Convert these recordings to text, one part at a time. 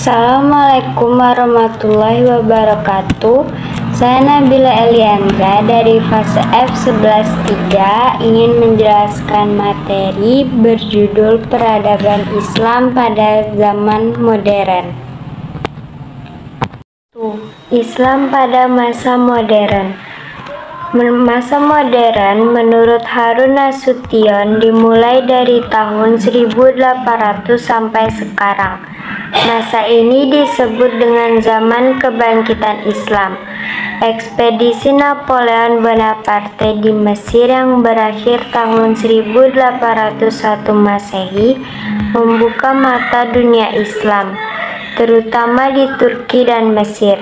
Assalamualaikum warahmatullahi wabarakatuh. Saya Nabila Eliandra dari fase F11-3 ingin menjelaskan materi berjudul Peradaban Islam pada Zaman Modern. Islam pada masa modern. Masa modern menurut Harun Nasution dimulai dari tahun 1800 sampai sekarang. Masa ini disebut dengan zaman kebangkitan Islam. Ekspedisi Napoleon Bonaparte di Mesir yang berakhir tahun 1801 Masehi membuka mata dunia Islam, terutama di Turki dan Mesir,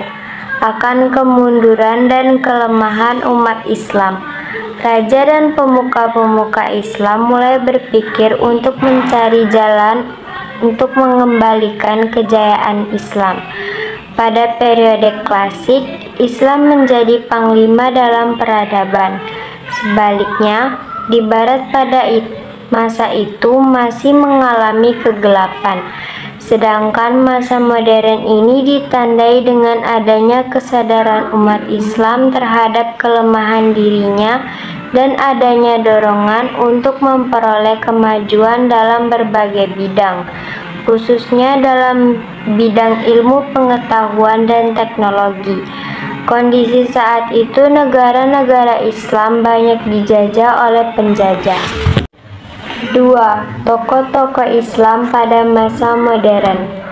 akan kemunduran dan kelemahan umat Islam. Raja dan pemuka-pemuka Islam mulai berpikir untuk mencari jalan untuk mengembalikan kejayaan Islam. Pada periode klasik, Islam menjadi panglima dalam peradaban. Sebaliknya, di Barat pada masa itu masih mengalami kegelapan. Sedangkan masa modern ini ditandai dengan adanya kesadaran umat Islam terhadap kelemahan dirinya dan adanya dorongan untuk memperoleh kemajuan dalam berbagai bidang, khususnya dalam bidang ilmu pengetahuan dan teknologi. Kondisi saat itu negara-negara Islam banyak dijajah oleh penjajah. 2. Tokoh-tokoh Islam pada masa modern.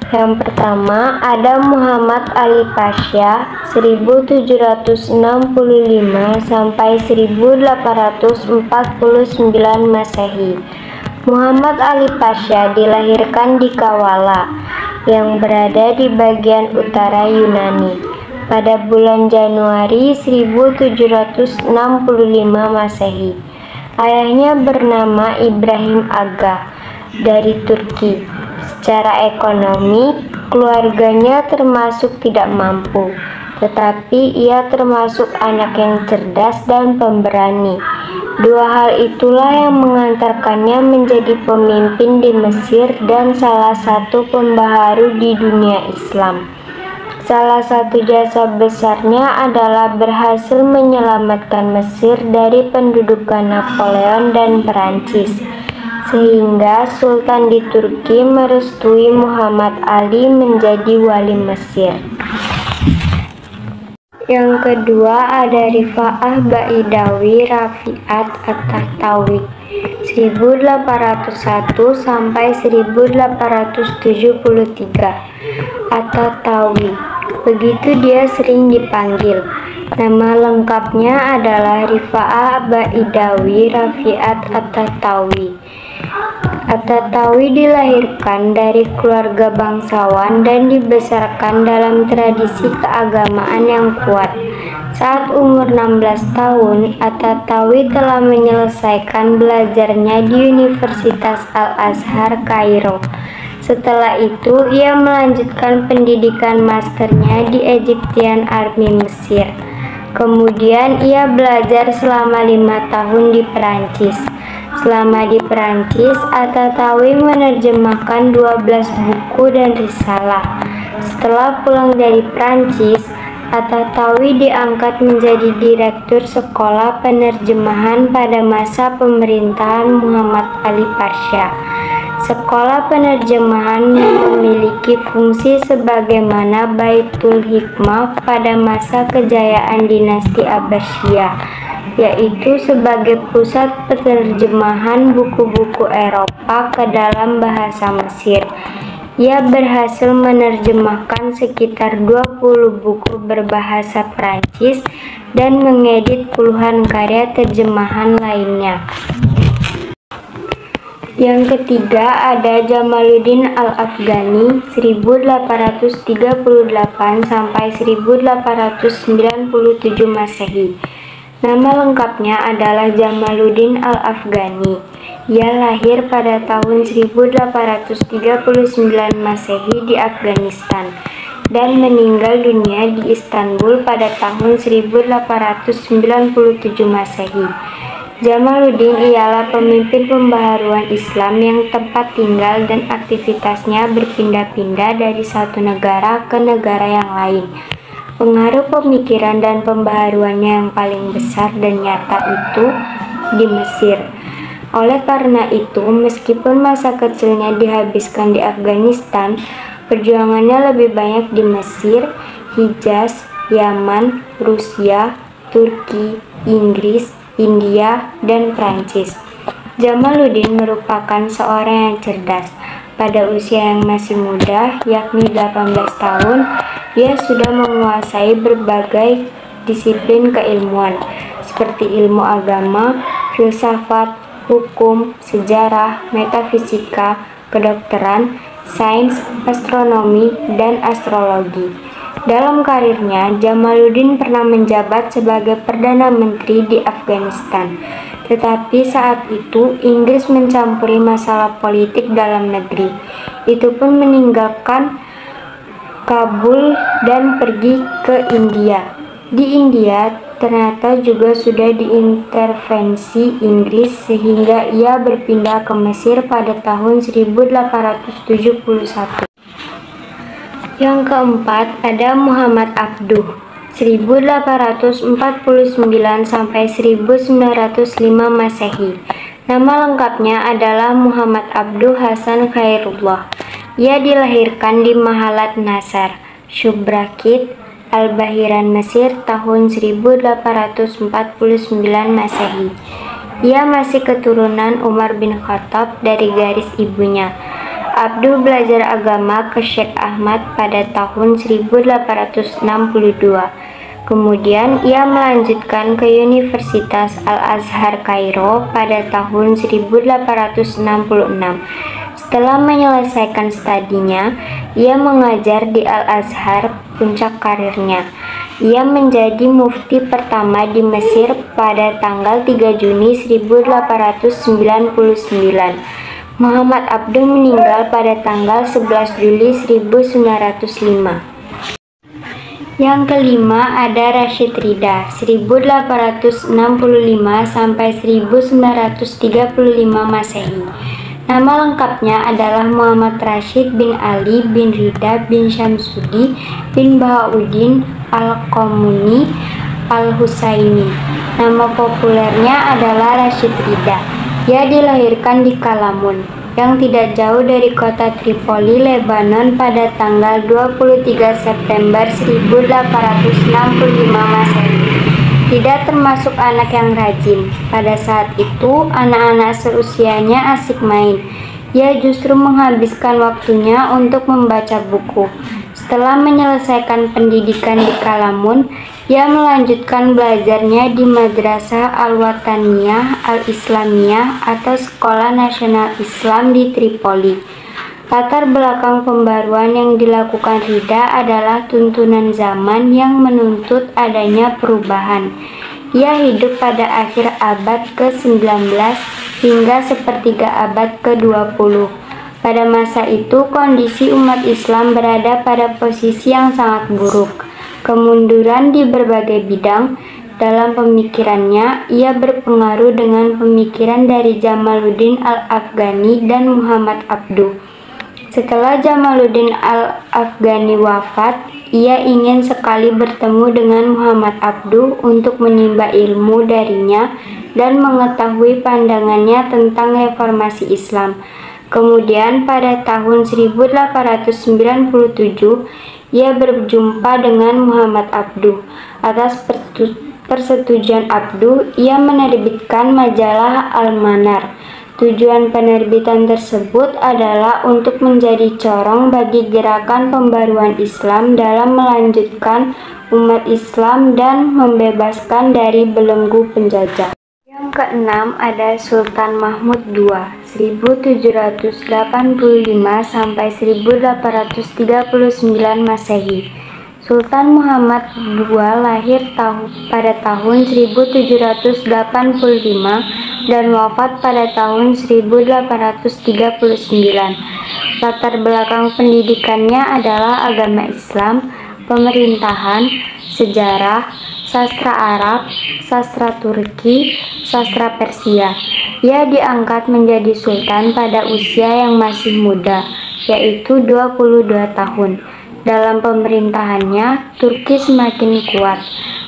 Yang pertama, ada Muhammad Ali Pasha 1765 sampai 1849 Masehi. Muhammad Ali Pasha dilahirkan di Kawala yang berada di bagian utara Yunani pada bulan Januari 1765 Masehi. Ayahnya bernama Ibrahim Aga dari Turki. Secara ekonomi, keluarganya termasuk tidak mampu, tetapi ia termasuk anak yang cerdas dan pemberani. Dua hal itulah yang mengantarkannya menjadi pemimpin di Mesir dan salah satu pembaharu di dunia Islam. Salah satu jasa besarnya adalah berhasil menyelamatkan Mesir dari pendudukan Napoleon dan Perancis, sehingga Sultan di Turki merestui Muhammad Ali menjadi wali Mesir. Yang kedua ada Rifa'ah Baidawi Rafi'at At-Tahtawi 1801 sampai 1873. At-Tahtawi, begitu dia sering dipanggil. Nama lengkapnya adalah Rifa'ah Baidawi Rafi'at At-Tahtawi. At-Tahtawi dilahirkan dari keluarga bangsawan dan dibesarkan dalam tradisi keagamaan yang kuat. Saat umur 16 tahun, At-Tahtawi telah menyelesaikan belajarnya di Universitas Al-Azhar, Kairo. Setelah itu, ia melanjutkan pendidikan masternya di Egyptian Army Mesir. Kemudian, ia belajar selama 5 tahun di Perancis. Selama di Perancis, At-Tahtawi menerjemahkan 12 buku dan risalah. Setelah pulang dari Perancis, At-Tahtawi diangkat menjadi direktur sekolah penerjemahan pada masa pemerintahan Muhammad Ali Pasha. Sekolah penerjemahan memiliki fungsi sebagaimana Baitul Hikmah pada masa kejayaan dinasti Abbasiyah, yaitu sebagai pusat penerjemahan buku-buku Eropa ke dalam bahasa Mesir. Ia berhasil menerjemahkan sekitar 20 buku berbahasa Prancis dan mengedit puluhan karya terjemahan lainnya. Yang ketiga ada Jamaluddin Al-Afghani 1838 sampai 1897 Masehi. Nama lengkapnya adalah Jamaluddin Al-Afghani. Ia lahir pada tahun 1839 Masehi di Afghanistan dan meninggal dunia di Istanbul pada tahun 1897 Masehi. Jamaluddin ialah pemimpin pembaharuan Islam yang tempat tinggal dan aktivitasnya berpindah-pindah dari satu negara ke negara yang lain. Pengaruh pemikiran dan pembaharuannya yang paling besar dan nyata itu di Mesir. Oleh karena itu, meskipun masa kecilnya dihabiskan di Afghanistan, perjuangannya lebih banyak di Mesir, Hijaz, Yaman, Rusia, Turki, Inggris, India, dan Prancis. Jamaluddin merupakan seorang yang cerdas. Pada usia yang masih muda, yakni 18 tahun, dia sudah menguasai berbagai disiplin keilmuan, seperti ilmu agama, filsafat, hukum, sejarah, metafisika, kedokteran, sains, astronomi, dan astrologi. Dalam karirnya, Jamaluddin pernah menjabat sebagai Perdana Menteri di Afghanistan. Tetapi saat itu, Inggris mencampuri masalah politik dalam negeri. Itu pun meninggalkan Kabul dan pergi ke India. Di India, ternyata juga sudah diintervensi Inggris sehingga ia berpindah ke Mesir pada tahun 1871. Yang keempat ada Muhammad Abduh 1849 sampai 1905 Masehi. Nama lengkapnya adalah Muhammad Abduh Hasan Khairullah. Ia dilahirkan di Mahalat Nasar, Shubrakit, Al-Bahiran, Mesir tahun 1849 Masehi. Ia masih keturunan Umar bin Khattab dari garis ibunya. Abduh belajar agama ke Syekh Ahmad pada tahun 1862. Kemudian ia melanjutkan ke Universitas Al-Azhar Kairo pada tahun 1866. Setelah menyelesaikan studinya, ia mengajar di Al-Azhar, puncak karirnya. Ia menjadi mufti pertama di Mesir pada tanggal 3 Juni 1899. Muhammad Abduh meninggal pada tanggal 11 Juli 1905. Yang kelima ada Rashid Ridha 1865 sampai 1935 Masehi. Nama lengkapnya adalah Muhammad Rashid bin Ali bin Ridha bin Syamsudi bin Bahauddin Al-Qomuni Al-Husaini. Nama populernya adalah Rashid Ridha. Ia dilahirkan di Kalamun, yang tidak jauh dari kota Tripoli, Lebanon pada tanggal 23 September 1865 Masehi. Tidak termasuk anak yang rajin. Pada saat itu, anak-anak seusianya asik main. Ia justru menghabiskan waktunya untuk membaca buku. Setelah menyelesaikan pendidikan di Kalamun, ia melanjutkan belajarnya di Madrasah Al-Wataniyah Al-Islamiyah atau Sekolah Nasional Islam di Tripoli. Latar belakang pembaruan yang dilakukan Ridha adalah tuntunan zaman yang menuntut adanya perubahan. Ia hidup pada akhir abad ke-19 hingga sepertiga abad ke-20. Pada masa itu, kondisi umat Islam berada pada posisi yang sangat buruk. Kemunduran di berbagai bidang dalam pemikirannya, ia berpengaruh dengan pemikiran dari Jamaluddin Al-Afghani dan Muhammad Abduh. Setelah Jamaluddin Al-Afghani wafat, ia ingin sekali bertemu dengan Muhammad Abduh untuk menimba ilmu darinya dan mengetahui pandangannya tentang reformasi Islam. Kemudian pada tahun 1897, ia berjumpa dengan Muhammad Abduh. Atas persetujuan Abduh, ia menerbitkan majalah Al-Manar. Tujuan penerbitan tersebut adalah untuk menjadi corong bagi gerakan pembaruan Islam dalam melanjutkan umat Islam dan membebaskan dari belenggu penjajah. Yang keenam ada Sultan Mahmud II 1785 sampai 1839 Masehi. Sultan Muhammad II lahir pada tahun 1785 dan wafat pada tahun 1839. Latar belakang pendidikannya adalah agama Islam, pemerintahan, sejarah, sastra Arab, sastra Turki, sastra Persia. Ia diangkat menjadi sultan pada usia yang masih muda, yaitu 22 tahun. Dalam pemerintahannya, Turki semakin kuat.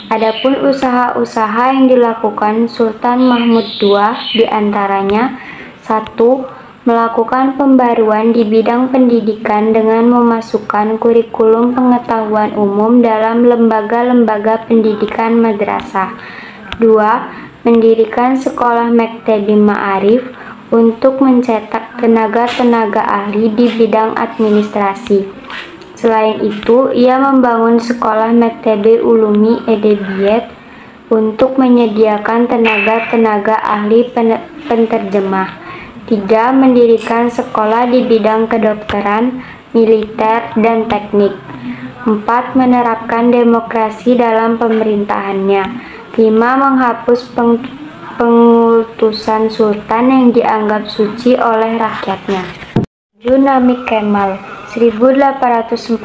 Adapun usaha-usaha yang dilakukan Sultan Mahmud II diantaranya: 1. Melakukan pembaruan di bidang pendidikan dengan memasukkan kurikulum pengetahuan umum dalam lembaga-lembaga pendidikan madrasah. 2. Mendirikan sekolah Mektebi Ma'arif untuk mencetak tenaga-tenaga ahli di bidang administrasi. Selain itu, ia membangun sekolah Mektebi Ulumi Edebiyat untuk menyediakan tenaga-tenaga ahli penterjemah. 3. Mendirikan sekolah di bidang kedokteran, militer, dan teknik. 4. Menerapkan demokrasi dalam pemerintahannya. 5. Menghapus pengutusan sultan yang dianggap suci oleh rakyatnya. Nami Kemal 1840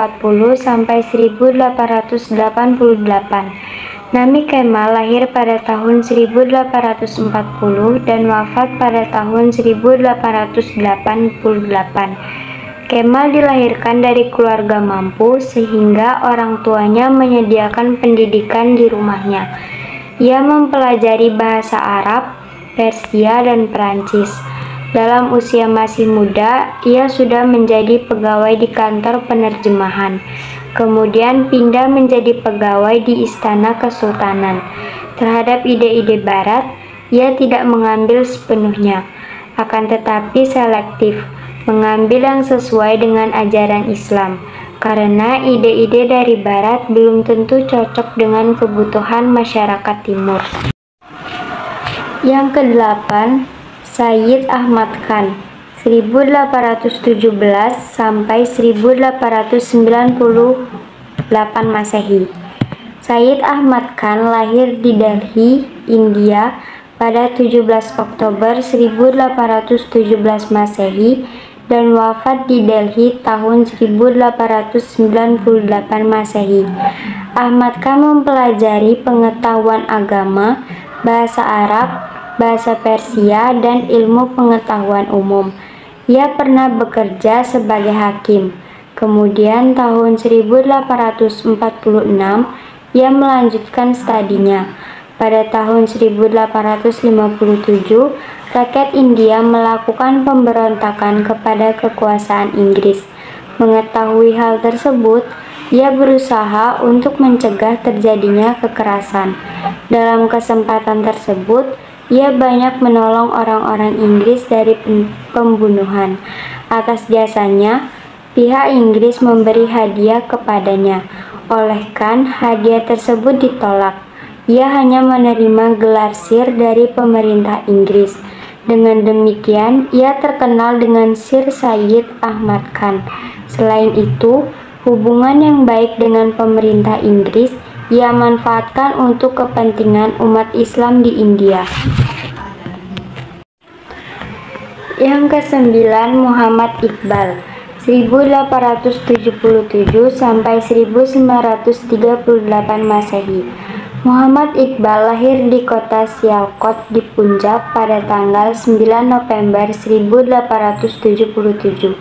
sampai 1888. Nami Kemal lahir pada tahun 1840 dan wafat pada tahun 1888. Kemal dilahirkan dari keluarga mampu sehingga orang tuanya menyediakan pendidikan di rumahnya. Ia mempelajari bahasa Arab, Persia, dan Perancis. Dalam usia masih muda, ia sudah menjadi pegawai di kantor penerjemahan. Kemudian pindah menjadi pegawai di Istana Kesultanan. Terhadap ide-ide Barat, ia tidak mengambil sepenuhnya, akan tetapi selektif, mengambil yang sesuai dengan ajaran Islam, karena ide-ide dari Barat belum tentu cocok dengan kebutuhan masyarakat Timur. Yang kedelapan, Sayyid Ahmad Khan 1817 sampai 1898 Masehi. Sayyid Ahmad Khan lahir di Delhi, India pada 17 Oktober 1817 Masehi dan wafat di Delhi tahun 1898 Masehi. Ahmad Khan mempelajari pengetahuan agama, bahasa Arab, bahasa Persia, dan ilmu pengetahuan umum. Ia pernah bekerja sebagai hakim. Kemudian tahun 1846 ia melanjutkan studinya. Pada tahun 1857 rakyat India melakukan pemberontakan kepada kekuasaan Inggris. Mengetahui hal tersebut, ia berusaha untuk mencegah terjadinya kekerasan. Dalam kesempatan tersebut, ia banyak menolong orang-orang Inggris dari pembunuhan. Atas jasanya, pihak Inggris memberi hadiah kepadanya. Oleh Khan, hadiah tersebut ditolak. Ia hanya menerima gelar Sir dari pemerintah Inggris. Dengan demikian, ia terkenal dengan Sir Sayyid Ahmad Khan. Selain itu, hubungan yang baik dengan pemerintah Inggris ia manfaatkan untuk kepentingan umat Islam di India. Yang kesembilan, Muhammad Iqbal 1877 sampai 1938 Masehi. Muhammad Iqbal lahir di kota Sialkot di Punjab pada tanggal 9 November 1877.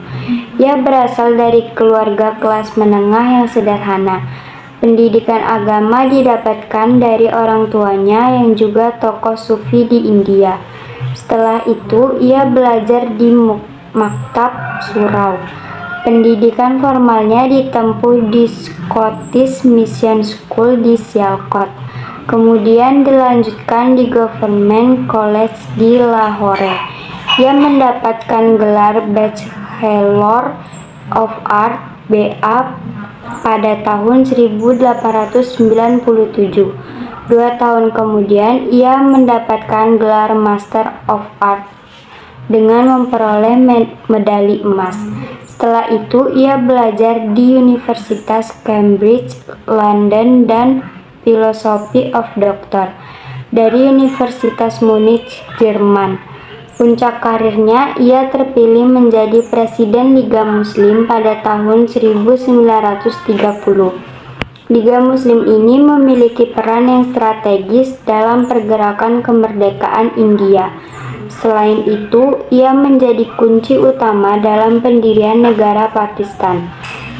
Ia berasal dari keluarga kelas menengah yang sederhana. Pendidikan agama didapatkan dari orang tuanya yang juga tokoh sufi di India. Setelah itu, ia belajar di Maktab Surau. Pendidikan formalnya ditempuh di Scottish Mission School di Sialkot. Kemudian dilanjutkan di Government College di Lahore. Ia mendapatkan gelar Bachelor of Art (BA) pada tahun 1897. 2 tahun kemudian, ia mendapatkan gelar Master of Art dengan memperoleh medali emas. Setelah itu, ia belajar di Universitas Cambridge, London, dan Philosophy of Doctor dari Universitas Munich, Jerman. Puncak karirnya, ia terpilih menjadi Presiden Liga Muslim pada tahun 1930. Liga Muslim ini memiliki peran yang strategis dalam pergerakan kemerdekaan India. Selain itu, ia menjadi kunci utama dalam pendirian negara Pakistan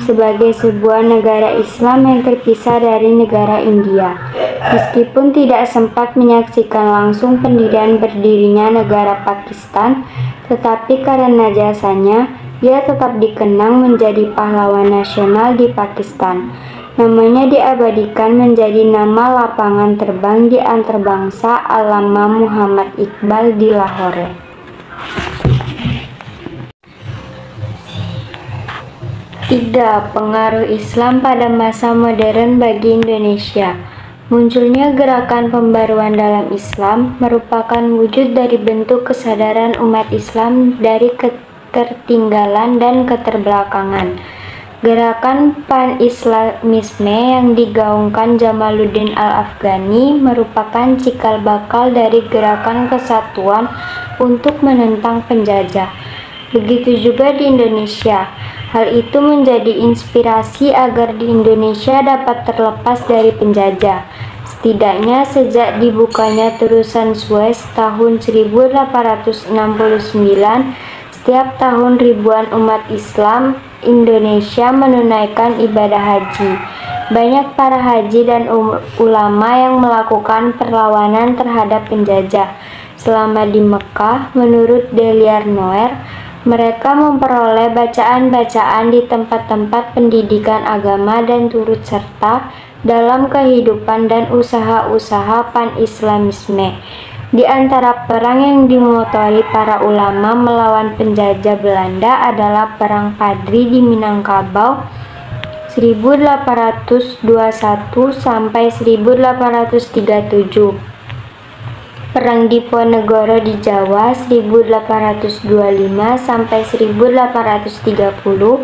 sebagai sebuah negara Islam yang terpisah dari negara India. Meskipun tidak sempat menyaksikan langsung pendirian berdirinya negara Pakistan, tetapi karena jasanya, ia tetap dikenang menjadi pahlawan nasional di Pakistan. Namanya diabadikan menjadi nama lapangan terbang di antarbangsa Allama Muhammad Iqbal di Lahore. Tiga, pengaruh Islam pada masa modern bagi Indonesia. Munculnya gerakan pembaruan dalam Islam merupakan wujud dari bentuk kesadaran umat Islam dari ketertinggalan dan keterbelakangan. Gerakan pan-islamisme yang digaungkan Jamaluddin Al-Afghani merupakan cikal bakal dari gerakan kesatuan untuk menentang penjajah. Begitu juga di Indonesia. Hal itu menjadi inspirasi agar di Indonesia dapat terlepas dari penjajah. Setidaknya sejak dibukanya terusan Suez tahun 1869, setiap tahun ribuan umat Islam Indonesia menunaikan ibadah haji. Banyak para haji dan ulama yang melakukan perlawanan terhadap penjajah. Selama di Mekah, menurut Delia Noer, mereka memperoleh bacaan-bacaan di tempat-tempat pendidikan agama dan turut serta dalam kehidupan dan usaha-usaha pan-islamisme. Di antara perang yang dimotori para ulama melawan penjajah Belanda adalah Perang Padri di Minangkabau 1821 sampai 1837. Perang Diponegoro di Jawa 1825 sampai 1830.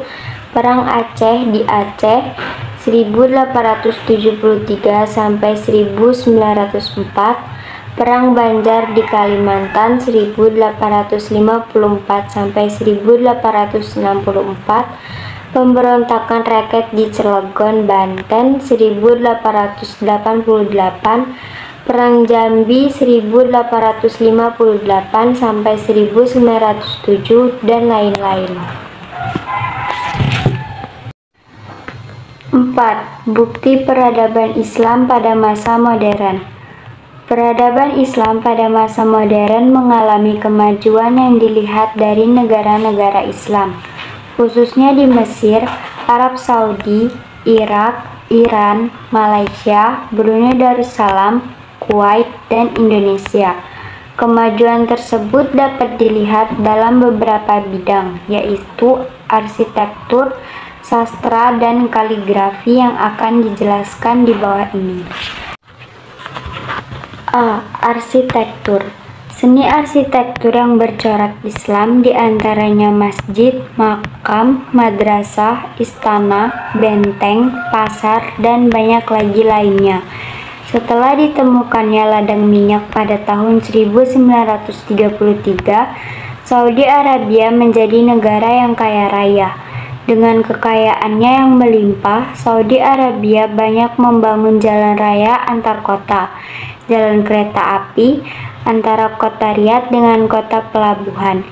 Perang Aceh di Aceh 1873 sampai 1904. Perang Banjar di Kalimantan 1854 sampai 1864. Pemberontakan rakyat di Cilegon, Banten 1888. Perang Jambi 1858 sampai 1907 dan lain-lain. 4. Bukti peradaban Islam pada masa modern. Peradaban Islam pada masa modern mengalami kemajuan yang dilihat dari negara-negara Islam, khususnya di Mesir, Arab Saudi, Irak, Iran, Malaysia, Brunei Darussalam, Kuwait, dan Indonesia. Kemajuan tersebut dapat dilihat dalam beberapa bidang, yaitu arsitektur, sastra, dan kaligrafi yang akan dijelaskan di bawah ini. A. Arsitektur. Seni arsitektur yang bercorak Islam diantaranya masjid, makam, madrasah, istana, benteng, pasar, dan banyak lagi lainnya. Setelah ditemukannya ladang minyak pada tahun 1933, Saudi Arabia menjadi negara yang kaya raya. Dengan kekayaannya yang melimpah, Saudi Arabia banyak membangun jalan raya antar kota, jalan kereta api antara kota Riyadh dengan kota pelabuhan,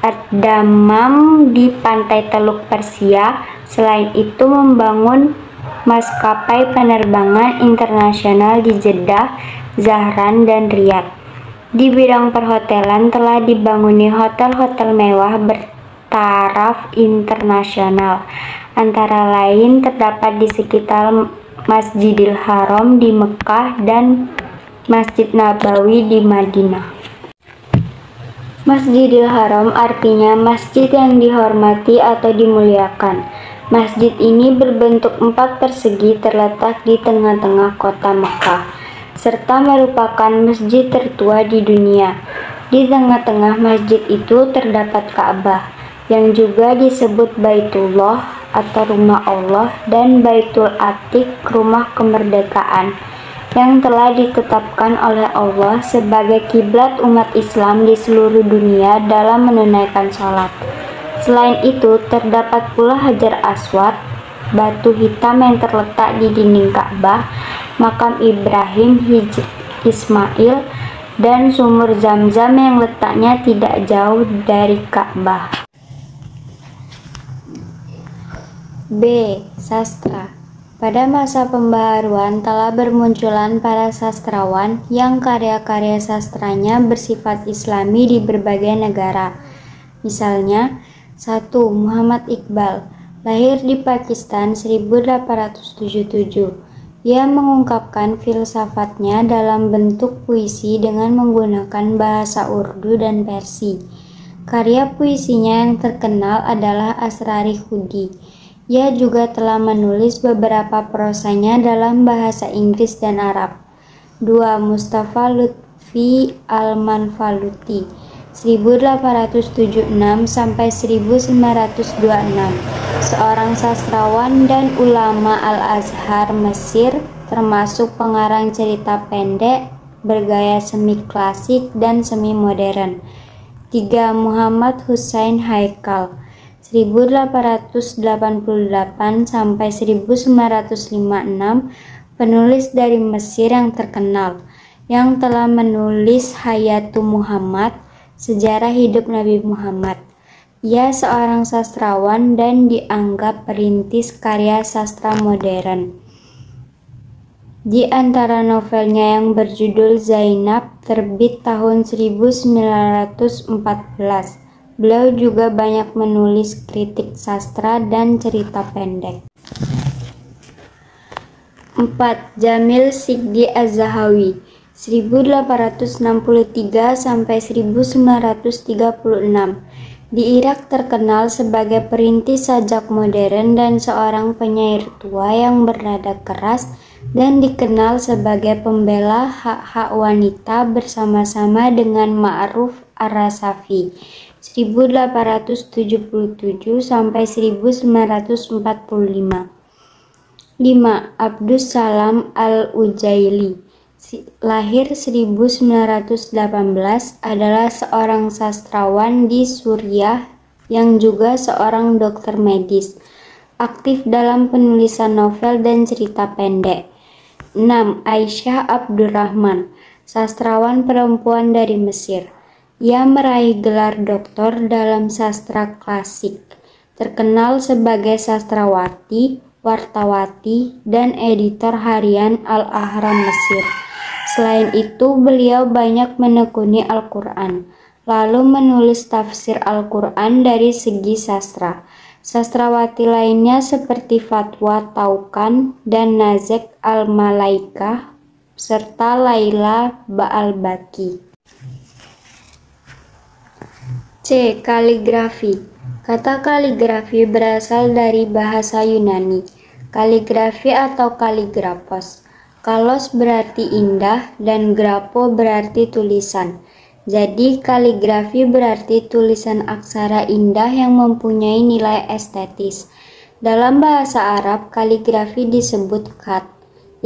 Ad-Dammam di pantai Teluk Persia. Selain itu membangun maskapai penerbangan internasional di Jeddah, Zahran, dan Riyadh. Di bidang perhotelan telah dibangunnya hotel-hotel mewah bertaraf internasional. Antara lain terdapat di sekitar Masjidil Haram di Mekah dan Masjid Nabawi di Madinah. Masjidil Haram artinya masjid yang dihormati atau dimuliakan. Masjid ini berbentuk 4 persegi terletak di tengah-tengah kota Mekah, serta merupakan masjid tertua di dunia. Di tengah-tengah masjid itu terdapat Ka'bah, yang juga disebut Baitullah atau rumah Allah, dan Baitul Atiq, rumah kemerdekaan, yang telah ditetapkan oleh Allah sebagai kiblat umat Islam di seluruh dunia dalam menunaikan sholat. Selain itu, terdapat pula Hajar Aswad, batu hitam yang terletak di dinding Ka'bah, makam Ibrahim, Ismail, dan sumur Zam-Zam yang letaknya tidak jauh dari Ka'bah. B. Sastra. Pada masa pembaharuan telah bermunculan para sastrawan yang karya-karya sastranya bersifat Islami di berbagai negara. Misalnya, 1. Muhammad Iqbal, lahir di Pakistan 1877. Ia mengungkapkan filsafatnya dalam bentuk puisi dengan menggunakan bahasa Urdu dan Persi. Karya puisinya yang terkenal adalah Asrari Khudi. Ia juga telah menulis beberapa prosanya dalam bahasa Inggris dan Arab. 2. Mustafa Lutfi Al-Manfaluti, 1876 sampai 1926, seorang sastrawan dan ulama Al-Azhar Mesir, termasuk pengarang cerita pendek bergaya semi klasik dan semi modern. 3. Muhammad Hussein Haikal, 1888 sampai 1956, penulis dari Mesir yang terkenal, yang telah menulis Hayatu Muhammad, sejarah hidup Nabi Muhammad. Ia seorang sastrawan dan dianggap perintis karya sastra modern. Di antara novelnya yang berjudul Zainab, terbit tahun 1914, beliau juga banyak menulis kritik sastra dan cerita pendek. 4. Jamil Sigdi Az-Zahawi, 1863 sampai 1936, di Irak terkenal sebagai perintis sajak modern dan seorang penyair tua yang bernada keras dan dikenal sebagai pembela hak-hak wanita bersama-sama dengan Ma'ruf Ar-Rasafi, 1877 sampai 1945. 5. Abdus Salam Al-Ujaili, lahir 1918, adalah seorang sastrawan di Suriah yang juga seorang dokter medis, aktif dalam penulisan novel dan cerita pendek. 6. Aisyah Abdurrahman, sastrawan perempuan dari Mesir. Ia meraih gelar doktor dalam sastra klasik, terkenal sebagai sastrawati, wartawati, dan editor harian Al-Ahram Mesir. Selain itu, beliau banyak menekuni Al-Quran, lalu menulis tafsir Al-Quran dari segi sastra. Sastrawati lainnya seperti Fatwa Taukan dan Nazek Al-Malaikah, serta Laila Ba'al-Baki. C. Kaligrafi. Kata kaligrafi berasal dari bahasa Yunani. Kaligrafi atau kaligrafos. Kalos berarti indah dan grapo berarti tulisan. Jadi kaligrafi berarti tulisan aksara indah yang mempunyai nilai estetis. Dalam bahasa Arab, kaligrafi disebut khat,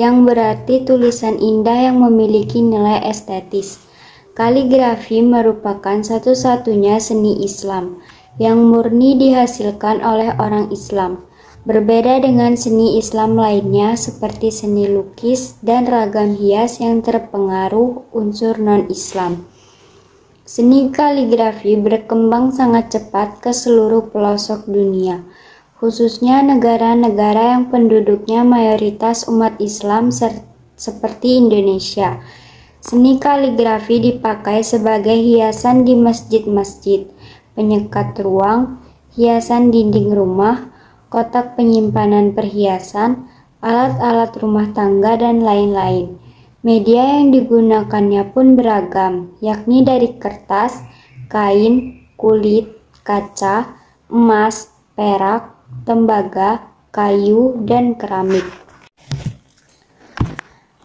yang berarti tulisan indah yang memiliki nilai estetis. Kaligrafi merupakan satu-satunya seni Islam yang murni dihasilkan oleh orang Islam, berbeda dengan seni Islam lainnya seperti seni lukis dan ragam hias yang terpengaruh unsur non-Islam. Seni kaligrafi berkembang sangat cepat ke seluruh pelosok dunia, khususnya negara-negara yang penduduknya mayoritas umat Islam seperti Indonesia. Seni kaligrafi dipakai sebagai hiasan di masjid-masjid, penyekat ruang, hiasan dinding rumah, kotak penyimpanan perhiasan, alat-alat rumah tangga, dan lain-lain. Media yang digunakannya pun beragam, yakni dari kertas, kain, kulit, kaca, emas, perak, tembaga, kayu, dan keramik.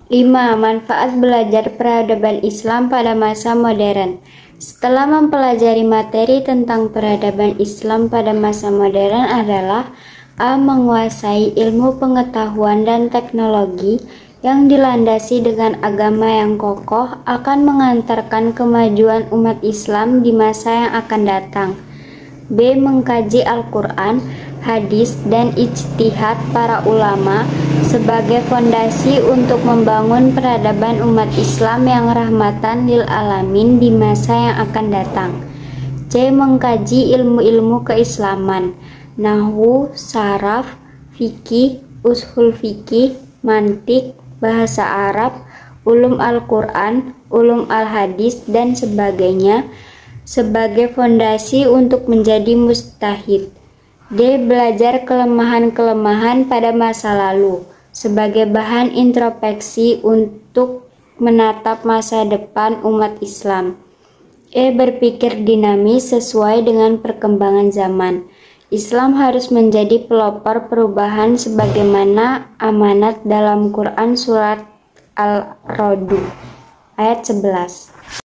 5. Manfaat belajar peradaban Islam pada masa modern. Setelah mempelajari materi tentang peradaban Islam pada masa modern adalah A. Menguasai ilmu pengetahuan dan teknologi yang dilandasi dengan agama yang kokoh akan mengantarkan kemajuan umat Islam di masa yang akan datang. B. Mengkaji Al-Quran hadis, dan ijtihad para ulama sebagai fondasi untuk membangun peradaban umat Islam yang rahmatan lil alamin di masa yang akan datang. C. Mengkaji ilmu-ilmu keislaman, nahwu, saraf, fikih, ushul fikih, mantik, bahasa Arab, ulum Al-Quran, ulum al-hadis, dan sebagainya sebagai fondasi untuk menjadi mujtahid. D. Belajar kelemahan-kelemahan pada masa lalu sebagai bahan introspeksi untuk menatap masa depan umat Islam. E. Berpikir dinamis sesuai dengan perkembangan zaman. Islam harus menjadi pelopor perubahan sebagaimana amanat dalam Quran surat Al-Ra'd ayat 11.